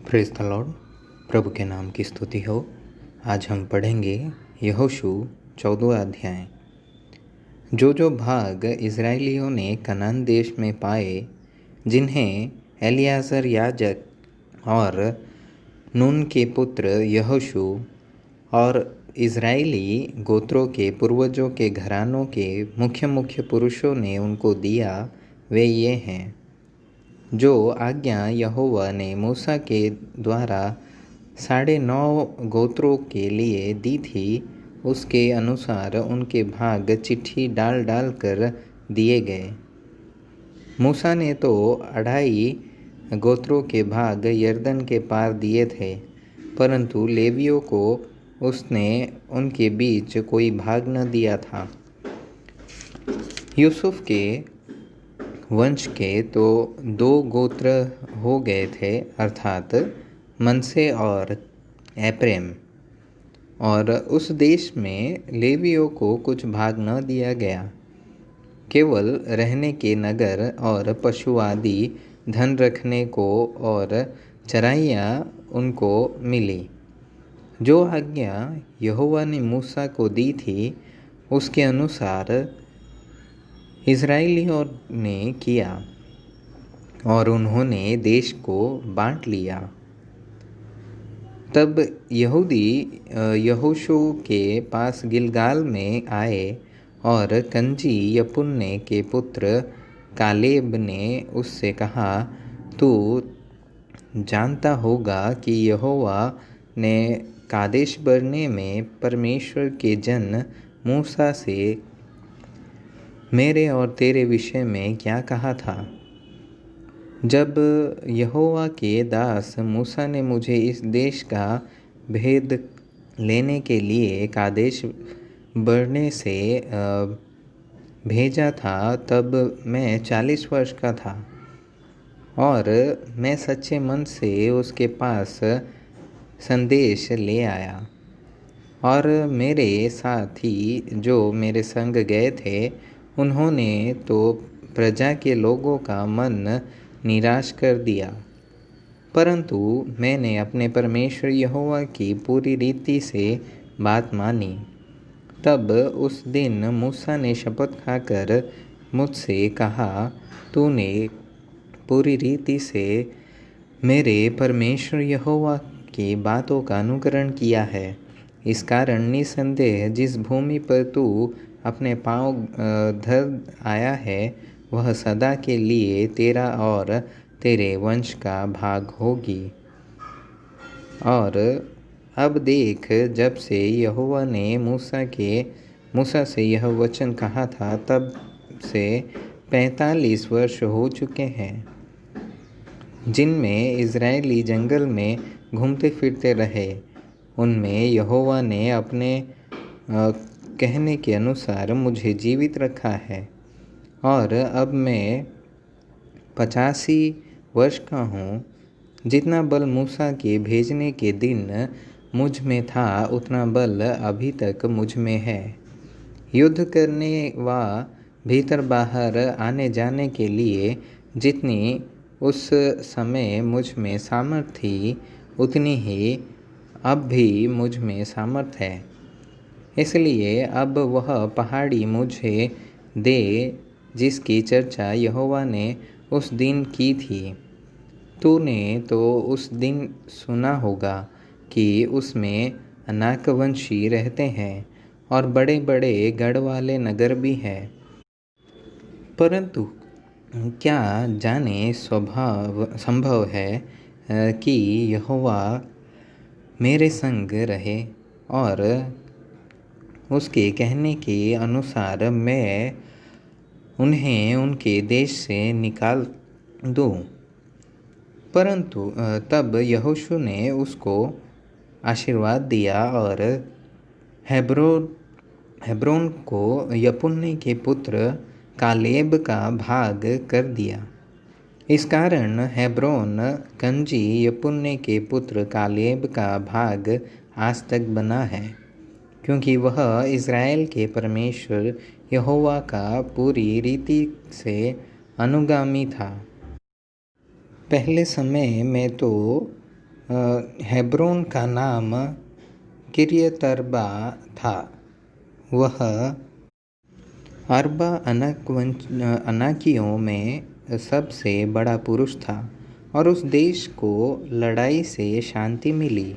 Praise the Lord. प्रभु के नाम की स्तुति हो। आज हम पढ़ेंगे यहोशू 14वां अध्याय। जो भाग इज़राइलियों ने कनान देश में पाए, जिन्हें एलियाज़र याजक और नून के पुत्र यहोशू और इज़राइली गोत्रों के पूर्वजों के घरानों के मुख्य मुख्य पुरुषों ने उनको दिया, वे ये हैं। जो आज्ञा यहोवा ने मूसा के द्वारा 9.5 गोत्रों के लिए दी थी, उसके अनुसार उनके भाग चिट्ठी डाल डाल कर दिए गए। मूसा ने तो 2.5 गोत्रों के भाग यरदन के पार दिए थे, परंतु लेवियों को उसने उनके बीच कोई भाग न दिया था। यूसुफ के वंश के तो 2 गोत्र हो गए थे, अर्थात मनसे और एप्रैम, और उस देश में लेवियों को कुछ भाग न दिया गया। केवल रहने के नगर और पशु आदि धन रखने को और चराइयाँ उनको मिली। जो आज्ञा यहोवा ने मूसा को दी थी, उसके अनुसार इज़राइलियों ने किया और उन्होंने देश को बांट लिया। तब यहूदी यहोशू के पास गिलगाल में आए और कनजी यपुन्ने के पुत्र कालेब ने उससे कहा, तू जानता होगा कि यहोवा ने कादेश बरने में परमेश्वर के जन मूसा से मेरे और तेरे विषय में क्या कहा था। जब यहोवा के दास मूसा ने मुझे इस देश का भेद लेने के लिए कादेश बरने से भेजा था, तब मैं 40 वर्ष का था और मैं सच्चे मन से उसके पास संदेश ले आया। और मेरे साथी जो मेरे संग गए थे, उन्होंने तो प्रजा के लोगों का मन निराश कर दिया, परंतु मैंने अपने परमेश्वर यहोवा की पूरी रीति से बात मानी। तब उस दिन मूसा ने शपथ खाकर मुझसे कहा, तूने पूरी रीति से मेरे परमेश्वर यहोवा की बातों का अनुकरण किया है। इस कारण निसंदेह जिस भूमि पर तू अपने पाँव धर आया है, वह सदा के लिए तेरा और तेरे वंश का भाग होगी। और अब देख, जब से यहोवा ने मूसा से यह वचन कहा था, तब से 45 वर्ष हो चुके हैं, जिनमें इज़राइली जंगल में घूमते फिरते रहे। उनमें यहोवा ने अपने कहने के अनुसार मुझे जीवित रखा है, और अब मैं 85 वर्ष का हूँ। जितना बल मूसा के भेजने के दिन मुझ में था, उतना बल अभी तक मुझ में है। युद्ध करने व भीतर बाहर आने जाने के लिए जितनी उस समय मुझ में सामर्थ थी, उतनी ही अब भी मुझ में सामर्थ है। इसलिए अब वह पहाड़ी मुझे दे जिसकी चर्चा यहोवा ने उस दिन की थी। तूने तो उस दिन सुना होगा कि उसमें अनाकवंशी रहते हैं और बड़े बड़े गढ़ वाले नगर भी हैं। परंतु क्या जाने संभव है कि यहोवा मेरे संग रहे और उसके कहने के अनुसार मैं उन्हें उनके देश से निकाल दूँ। परंतु तब यहोशू ने उसको आशीर्वाद दिया और हेब्रोन को यपुन्ने के पुत्र कालेब का भाग कर दिया। इस कारण हेब्रोन कनजी यपुन्ने के पुत्र कालेब का भाग आज तक बना है, क्योंकि वह इज़राइल के परमेश्वर यहोवा का पूरी रीति से अनुगामी था। पहले समय में तो हेब्रोन का नाम किर्यतर्बा था। वह अर्बा अनाकियों में सबसे बड़ा पुरुष था और उस देश को लड़ाई से शांति मिली।